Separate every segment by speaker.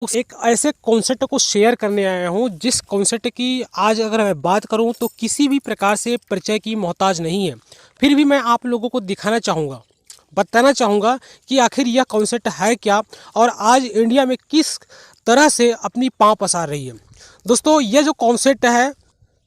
Speaker 1: एक ऐसे कॉन्सेप्ट को शेयर करने आया हूँ जिस कॉन्सेप्ट की आज अगर मैं बात करूँ तो किसी भी प्रकार से परिचय की मोहताज नहीं है। फिर भी मैं आप लोगों को दिखाना चाहूँगा, बताना चाहूँगा कि आखिर यह कॉन्सेप्ट है क्या और आज इंडिया में किस तरह से अपनी पाँव पसार रही है। दोस्तों, यह जो कॉन्सेप्ट है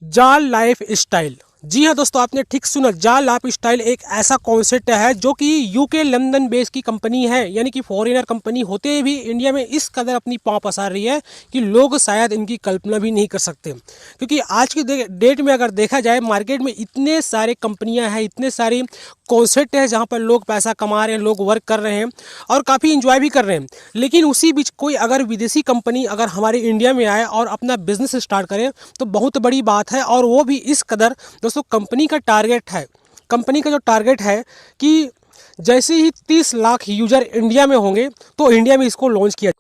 Speaker 1: जाल लाइफ स्टाइल, जी हाँ दोस्तों, आपने ठीक सुना। जाल लाइफ स्टाइल एक ऐसा कॉन्सेप्ट है जो कि यूके लंदन बेस की कंपनी है, यानी कि फॉरेनर कंपनी होते भी इंडिया में इस कदर अपनी पाँव पसार रही है कि लोग शायद इनकी कल्पना भी नहीं कर सकते। क्योंकि आज की डेट में अगर देखा जाए मार्केट में इतने सारे कंपनियां हैं, इतने सारे कॉन्सेप्ट है जहाँ पर लोग पैसा कमा रहे हैं, लोग वर्क कर रहे हैं और काफ़ी इंजॉय भी कर रहे हैं। लेकिन उसी बीच कोई अगर विदेशी कंपनी अगर हमारे इंडिया में आए और अपना बिजनेस स्टार्ट करे तो बहुत बड़ी बात है। और वो भी इस कदर दोस्तों, कंपनी का टारगेट है, कंपनी का जो टारगेट है कि जैसे ही 30 लाख यूजर इंडिया में होंगे तो इंडिया में इसको लॉन्च किया।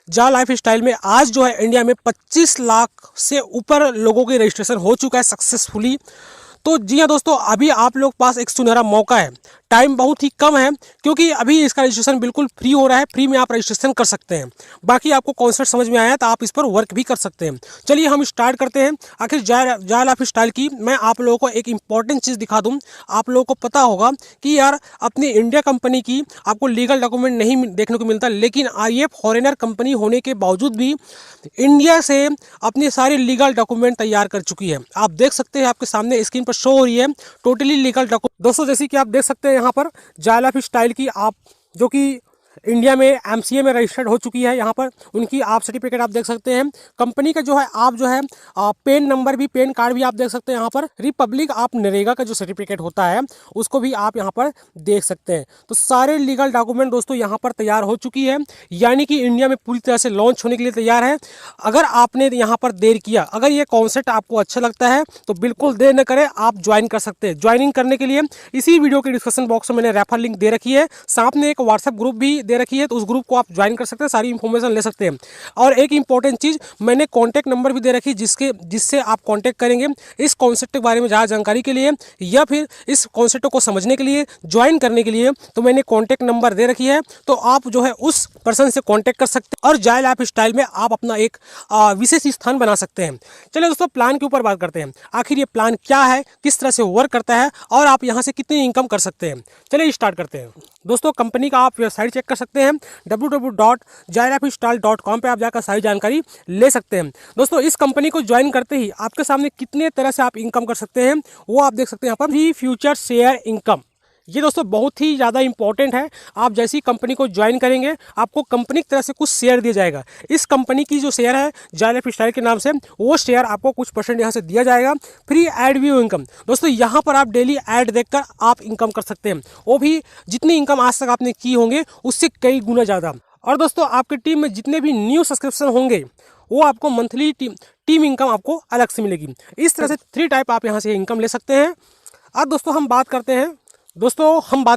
Speaker 1: जा लाइफ स्टाइल में आज जो है इंडिया में 25 लाख से ऊपर लोगों की रजिस्ट्रेशन हो चुका है सक्सेसफुली। तो जी हाँ दोस्तों, अभी आप लोग पास एक सुनहरा मौका है। टाइम बहुत ही कम है क्योंकि अभी इसका रजिस्ट्रेशन बिल्कुल फ्री हो रहा है, फ्री में आप रजिस्ट्रेशन कर सकते हैं। बाकी आपको कॉन्सेप्ट समझ में आया तो आप इस पर वर्क भी कर सकते हैं। चलिए हम स्टार्ट करते हैं। आखिर जायल ऑफ स्टाइल की मैं आप लोगों को एक इंपॉर्टेंट चीज़ दिखा दूं। आप लोगों को पता होगा कि यार अपनी इंडिया कंपनी की आपको लीगल डॉक्यूमेंट नहीं देखने को मिलता, लेकिन ये फॉरेनर कंपनी होने के बावजूद भी इंडिया से अपनी सारी लीगल डॉक्यूमेंट तैयार कर चुकी है। आप देख सकते हैं, आपके सामने स्क्रीन पर शो हो रही है टोटली लीगल डॉक्यूमेंट। दोस्तों, जैसे कि आप देख सकते हैं यहाँ पर जायल ऑफ स्टाइल की आप जो कि इंडिया में एमसीए में रजिस्टर्ड हो चुकी है, यहाँ पर उनकी आप सर्टिफिकेट आप देख सकते हैं। कंपनी का जो है आप जो है पेन नंबर भी, पेन कार्ड भी आप देख सकते हैं। यहाँ पर रिपब्लिक आप नरेगा का जो सर्टिफिकेट होता है उसको भी आप यहाँ पर देख सकते हैं। तो सारे लीगल डॉक्यूमेंट दोस्तों यहाँ पर तैयार हो चुकी है, यानी कि इंडिया में पूरी तरह से लॉन्च होने के लिए तैयार है। अगर आपने यहाँ पर देर किया, अगर ये कॉन्सेप्ट आपको अच्छा लगता है तो बिल्कुल देर न करें, आप ज्वाइन कर सकते हैं। ज्वाइनिंग करने के लिए इसी वीडियो के डिस्क्रिप्शन बॉक्स में मैंने रेफर लिंक दे रखी है, साथ में एक व्हाट्सएप ग्रुप भी दे रखी है, तो उस ग्रुप को आप ज्वाइन कर सकते हैं, सारी इंफॉर्मेशन ले सकते हैं। और एक इंपॉर्टेंट चीज़, मैंने कॉन्टैक्ट नंबर भी दे रखी है जिससे आप कॉन्टैक्ट करेंगे इस कॉन्सेप्ट के बारे में ज़्यादा जानकारी के लिए या फिर इस कॉन्सेप्ट को समझने के लिए, ज्वाइन करने के लिए। तो मैंने कॉन्टैक्ट नंबर दे रखी है, तो आप जो है उस पर्सन से कॉन्टैक्ट कर सकते हैं और जायल लाइफ स्टाइल में आप अपना एक विशेष स्थान बना सकते हैं। चलिए दोस्तों, प्लान के ऊपर बात करते हैं। आखिर ये प्लान क्या है, किस तरह से वर्क करता है और आप यहाँ से कितनी इनकम कर सकते हैं। चलिए स्टार्ट करते हैं। दोस्तों, कंपनी का आप वेबसाइट चेक कर सकते हैं, www.jailofstyle.com पे आप जाकर सारी जानकारी ले सकते हैं। दोस्तों, इस कंपनी को ज्वाइन करते ही आपके सामने कितने तरह से आप इनकम कर सकते हैं वो आप देख सकते हैं यहाँ पर। फ्री फ्यूचर शेयर इनकम, ये दोस्तों बहुत ही ज़्यादा इंपॉर्टेंट है। आप जैसी कंपनी को ज्वाइन करेंगे आपको कंपनी की तरफ से कुछ शेयर दिया जाएगा। इस कंपनी की जो शेयर है जायल ऑफ स्टाइल के नाम से, वो शेयर आपको कुछ परसेंट यहाँ से दिया जाएगा। फ्री एड व्यू इनकम, दोस्तों यहाँ पर आप डेली ऐड देखकर आप इनकम कर सकते हैं, वो भी जितनी इनकम आज तक आपने की होंगे उससे कई गुना ज़्यादा। और दोस्तों, आपकी टीम में जितने भी न्यू सब्सक्रिप्शन होंगे वो आपको मंथली टीम इनकम आपको अलग से मिलेगी। इस तरह से 3 टाइप आप यहाँ से इनकम ले सकते हैं। अब दोस्तों हम बात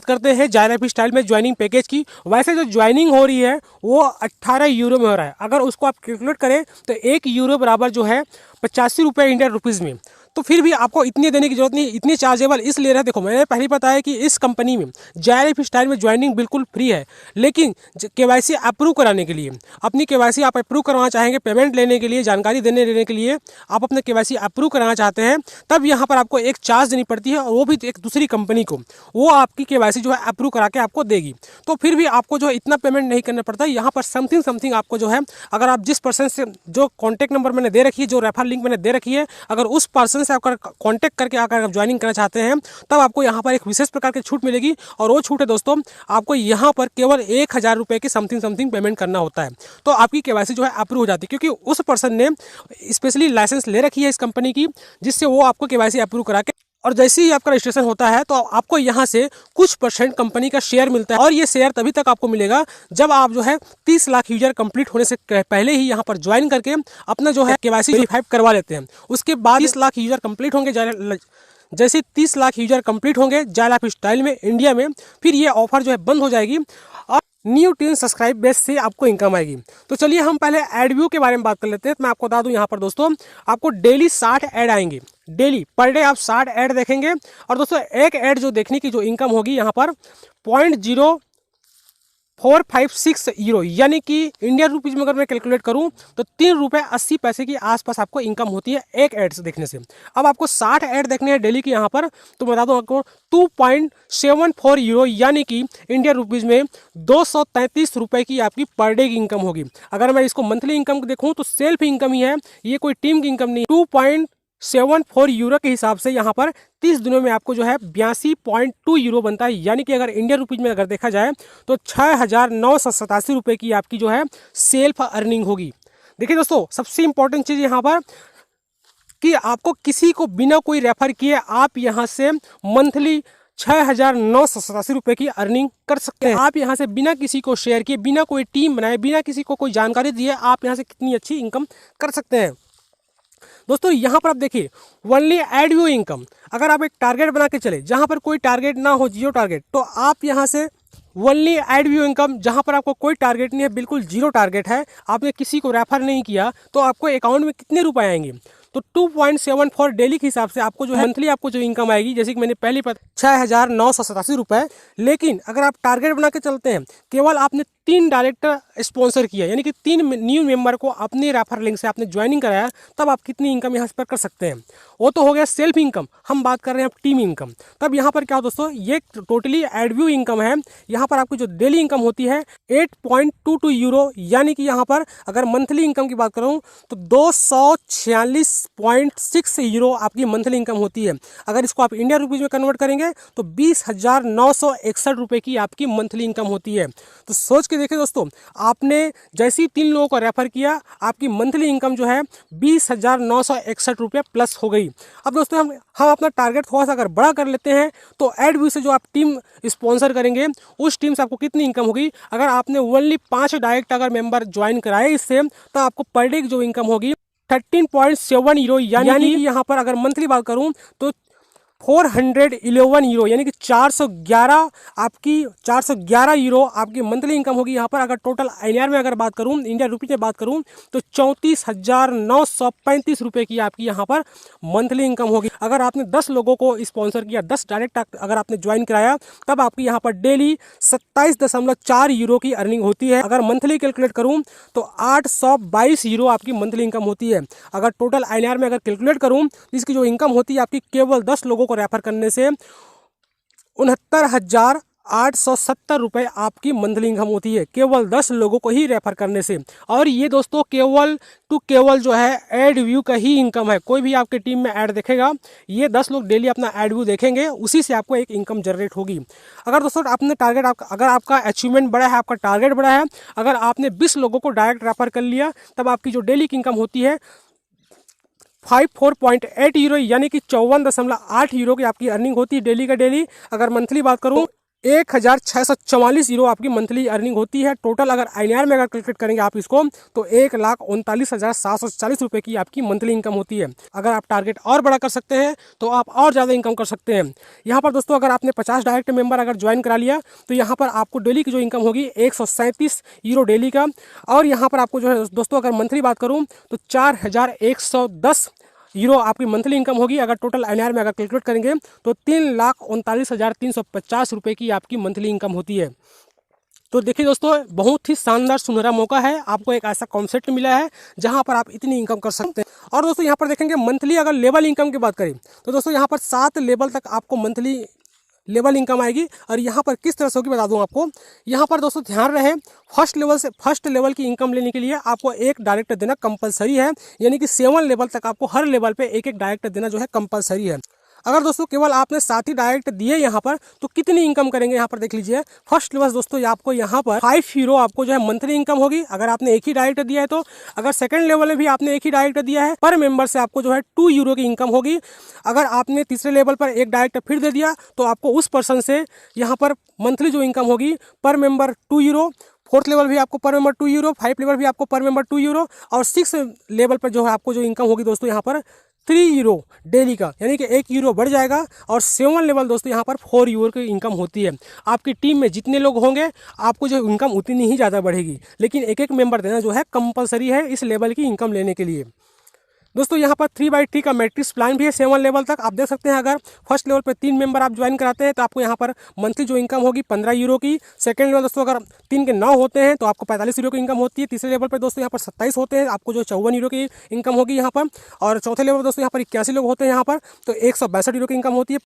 Speaker 1: करते हैं जायल ऑफ स्टाइल में ज्वाइनिंग पैकेज की। वैसे जो ज्वाइनिंग हो रही है वो 18 यूरो में हो रहा है। अगर उसको आप कैलकुलेट करें तो 1 यूरो बराबर जो है 85 रुपये इंडियन रुपीज़ में। तो फिर भी आपको इतने देने की जरूरत नहीं, इतने चार्जेबल इसलिए रहे। देखो, मैंने पहले बताया कि इस कंपनी में जायल ऑफ स्टाइल में ज्वाइनिंग बिल्कुल फ्री है, लेकिन केवाईसी अप्रूव कराने के लिए, अपनी केवाईसी आप अप्रूव करवाना चाहेंगे, पेमेंट लेने के लिए, जानकारी लेने के लिए आप अपने केवाईसी अप्रूव कराना चाहते हैं, तब यहाँ पर आपको एक चार्ज देनी पड़ती है और वो भी एक दूसरी कंपनी को। वो आपकी केवाईसी जो है अप्रूव करा के आपको देगी। तो फिर भी आपको जो है इतना पेमेंट नहीं करना पड़ता। यहाँ पर समथिंग आपको जो है, अगर आप जिस पर्सन से, जो कॉन्टैक्ट नंबर मैंने दे रखी है, जो रेफर लिंक मैंने दे रखी है, अगर उस पर्सन से अगर कांटेक्ट करके अगर आप ज्वाइनिंग करना चाहते हैं तब आपको यहाँ पर एक विशेष प्रकार की छूट मिलेगी। और वो छूट है दोस्तों, आपको यहाँ पर केवल 1000 रुपये की समथिंग पेमेंट करना होता है, तो आपकी केवाईसी जो है अप्रूव हो जाती है। क्योंकि उस पर्सन ने स्पेशली लाइसेंस ले रखी है इस कंपनी की, जिससे वो आपको केवाईसी अप्रूव करा के, और जैसे ही आपका रजिस्ट्रेशन होता है तो आपको यहाँ से कुछ परसेंट कंपनी का शेयर मिलता है। और ये शेयर तभी तक आपको मिलेगा जब आप जो है 30 लाख यूजर कंप्लीट होने से पहले ही यहाँ पर ज्वाइन करके अपना जो है केवाईसी वेरीफाई करवा लेते हैं। उसके बाद 30 लाख यूजर कंप्लीट होंगे, जैसे 30 लाख यूजर कंप्लीट होंगे जायल ऑफ स्टाइल में इंडिया में, फिर ये ऑफर जो है बंद हो जाएगी और न्यू 10 सब्सक्राइब बेस से आपको इनकम आएगी। तो चलिए हम पहले एड व्यू के बारे में बात कर लेते हैं। तो मैं आपको बता दूं यहाँ पर दोस्तों, आपको डेली 60 ऐड आएंगे, डेली पर डे आप 60 ऐड देखेंगे। और दोस्तों, एक ऐड जो देखने की जो इनकम होगी यहाँ पर 456 यूरो, यानी कि इंडियन रुपीज में अगर मैं कैलकुलेट करूं तो 3 रुपये 80 पैसे की आसपास आपको इनकम होती है एक ऐड से देखने से। अब आपको 60 ऐड देखने हैं डेली की यहाँ पर, तो बता दूं आपको 2.74 यूरो, यानी कि इंडियन रुपीज में 233 रुपये की आपकी पर डे की इनकम होगी। अगर मैं इसको मंथली इनकम देखूं तो सेल्फ इनकम ही है, ये कोई टीम की इनकम नहीं। 2.74 यूरो के हिसाब से यहाँ पर 30 दिनों में आपको जो है 82.2 यूरो बनता है, यानी कि अगर इंडियन रुपीज में अगर देखा जाए तो 6,987 रुपये की आपकी जो है सेल्फ अर्निंग होगी। देखिए दोस्तों, सबसे इंपॉर्टेंट चीज़ यहाँ पर कि आपको किसी को बिना कोई रेफर किए आप यहाँ से मंथली 6,987 रुपये की अर्निंग कर सकते हैं। आप यहाँ से बिना किसी को शेयर किए, बिना कोई टीम बनाए, बिना किसी को कोई जानकारी दिए आप यहाँ से कितनी अच्छी इनकम कर सकते हैं। दोस्तों यहाँ पर आप देखिए, ओनली एड व्यू इनकम, अगर आप एक टारगेट बना के चले जहाँ पर कोई टारगेट ना हो, जीरो टारगेट, तो आप यहाँ से ओनली एड व्यू इनकम, जहाँ पर आपको कोई टारगेट नहीं है, बिल्कुल जीरो टारगेट है, आपने किसी को रेफर नहीं किया, तो आपको अकाउंट में कितने रुपए आएंगे? तो 2.74 डेली के हिसाब से आपको जो है मंथली आपको जो इनकम आएगी, जैसे कि मैंने पहले 6,987 रुपये। लेकिन अगर आप टारगेट बना के चलते हैं, केवल आपने 3 डायरेक्टर स्पॉन्सर किया, यानी कि 3 न्यू मेंबर को अपने रेफर लिंक से आपने ज्वाइनिंग कराया, तब आप कितनी इनकम यहाँ पर कर सकते हैं। वो तो हो गया सेल्फ इनकम। हम बात कर रहे हैं टीम इनकम। तब यहाँ पर क्या हो दोस्तों, ये टोटली एडव्यू इनकम है। यहाँ पर आपकी जो डेली इनकम होती है 8.22 यूरो, यानी कि यहाँ पर अगर मंथली इनकम की बात करूँ तो 246.6 यूरो आपकी मंथली इनकम होती है। अगर इसको आप इंडियन रुपीज में कन्वर्ट करेंगे तो 20,961 रुपये की आपकी मंथली इनकम होती है। तो सोच के देखिए दोस्तों, आपने जैसे ही 3 लोगों को रेफर किया, आपकी मंथली इनकम जो है 20,961 रुपये प्लस हो गई। अब दोस्तों हम अपना टारगेट थोड़ा सा अगर बड़ा कर लेते हैं, तो एड व्यू से जो आप टीम स्पॉन्सर करेंगे, उस टीम से आपको कितनी इनकम होगी? अगर आपने ओनली 5 डायरेक्ट अगर मेंबर ज्वाइन कराए इससे, तो आपको पर डे की जो इनकम होगी 13.7 यूरो, यानी कि यहाँ पर अगर मंथली बात करूँ तो 411 यूरो, यानी कि 411 यूरो आपकी मंथली इनकम होगी। यहाँ पर अगर टोटल INR में अगर बात करूँ, इंडिया रुपीज में बात करूँ, तो 34,935 रुपये की आपकी यहाँ पर मंथली इनकम होगी। अगर आपने 10 लोगों को स्पॉन्सर किया, 10 डायरेक्ट अगर आपने ज्वाइन कराया, तब आपकी यहाँ पर डेली 27.4 यूरो की अर्निंग होती है। अगर मंथली कैलकुलेट करूँ तो 822 यूरो आपकी मंथली इनकम होती है। अगर टोटल INR में अगर कैलकुलेट करूँ, इसकी जो इनकम होती है आपकी केवल 10 लोगों को रेफर करने से 69,870 रुपये आपकी मंथली इनकम होती है, केवल 10 लोगों को ही रेफर करने से। और ये दोस्तों केवल जो है एड व्यू का ही इनकम है। कोई भी आपके टीम में ऐड देखेगा, ये 10 लोग डेली अपना एड व्यू देखेंगे, उसी से आपको एक इनकम जनरेट होगी। अगर दोस्तों आपने टारगेट, अगर आपका अचीवमेंट बड़ा है, आपका टारगेट बड़ा है, अगर आपने 20 लोगों को डायरेक्ट रेफर कर लिया, तब आपकी जो डेली की इनकम होती है 54.8 यूरो, यानी कि 54.8 यूरो की आपकी अर्निंग होती है डेली का डेली। अगर मंथली बात करूँ 1,644 यूरो आपकी मंथली अर्निंग होती है। टोटल अगर INR में अगर कैलकुलेट करेंगे आप इसको, तो 1,39,740 रुपये की आपकी मंथली इनकम होती है। अगर आप टारगेट और बड़ा कर सकते हैं तो आप और ज़्यादा इनकम कर सकते हैं। यहाँ पर दोस्तों अगर आपने 50 डायरेक्ट मेंबर अगर ज्वाइन करा लिया, तो यहाँ पर आपको डेली की जो इनकम होगी 137 यूरो डेली का। और यहाँ पर आपको जो है दोस्तों अगर मंथली बात करूँ तो 4,110 यूरो आपकी मंथली इनकम होगी। अगर टोटल INR में अगर कैलकुलेट करेंगे तो 3,39,350 रुपये की आपकी मंथली इनकम होती है। तो देखिए दोस्तों, बहुत ही शानदार सुनहरा मौका है, आपको एक ऐसा कॉन्सेप्ट मिला है जहां पर आप इतनी इनकम कर सकते हैं। और दोस्तों यहाँ पर देखेंगे मंथली अगर लेवल इनकम की बात करें, तो दोस्तों यहाँ पर 7 लेवल तक आपको मंथली लेवल इनकम आएगी। और यहाँ पर किस तरह से होगी बता दूँ आपको। यहाँ पर दोस्तों ध्यान रहे, फर्स्ट लेवल की इनकम लेने के लिए आपको एक डायरेक्टर देना कंपलसरी है, यानी कि 7 लेवल तक आपको हर लेवल पे एक डायरेक्टर देना जो है कंपलसरी है। अगर दोस्तों केवल आपने 7 ही डायरेक्ट दिए यहाँ पर, तो कितनी इनकम करेंगे यहाँ पर देख लीजिए। फर्स्ट लेवल दोस्तों आपको यहाँ पर 5 यूरो आपको जो है मंथली इनकम होगी, अगर आपने एक ही डायरेक्ट दिया है तो। अगर सेकंड लेवल में भी आपने एक ही डायरेक्ट दिया है, पर मेंबर से आपको जो है 2 यूरो की इनकम होगी। अगर आपने तीसरे लेवल पर एक डायरेक्ट फिर दे दिया, तो आपको उस पर्सन से यहाँ पर मंथली जो इनकम होगी पर मेंबर 2 यूरो। 4th लेवल भी आपको पर मेंबर 2 यूरो, 5 लेवल भी आपको पर मेंबर 2 यूरो, और 6 लेवल पर जो है आपको जो इनकम होगी दोस्तों यहाँ पर 3 यूरो डेली का, यानी कि 1 यूरो बढ़ जाएगा। और 7 लेवल दोस्तों यहाँ पर 4 यूरो की इनकम होती है। आपकी टीम में जितने लोग होंगे आपको जो इनकम उतनी ही ज़्यादा बढ़ेगी, लेकिन एक मेंबर देना जो है कंपलसरी है इस लेवल की इनकम लेने के लिए। दोस्तों यहाँ पर 3/3 का मैट्रिक्स प्लान भी है 7 लेवल तक। आप देख सकते हैं अगर फर्स्ट लेवल पे 3 मेंबर आप ज्वाइन कराते हैं तो आपको यहाँ पर मंथली जो इनकम होगी 15 यूरो की। सेकंड लेवल दोस्तों अगर 3 के 9 होते हैं तो आपको 45 यूरो की इनकम होती है। तीसरे लेवल पर दोस्तों यहाँ पर 27 होते हैं, आपको जो 54 यूरो की इनकम होगी यहाँ पर। और चौथे लेवल पर दोस्तों यहाँ पर 81 लोग होते हैं यहाँ पर, तो 162 यूरो की इनकम होती है।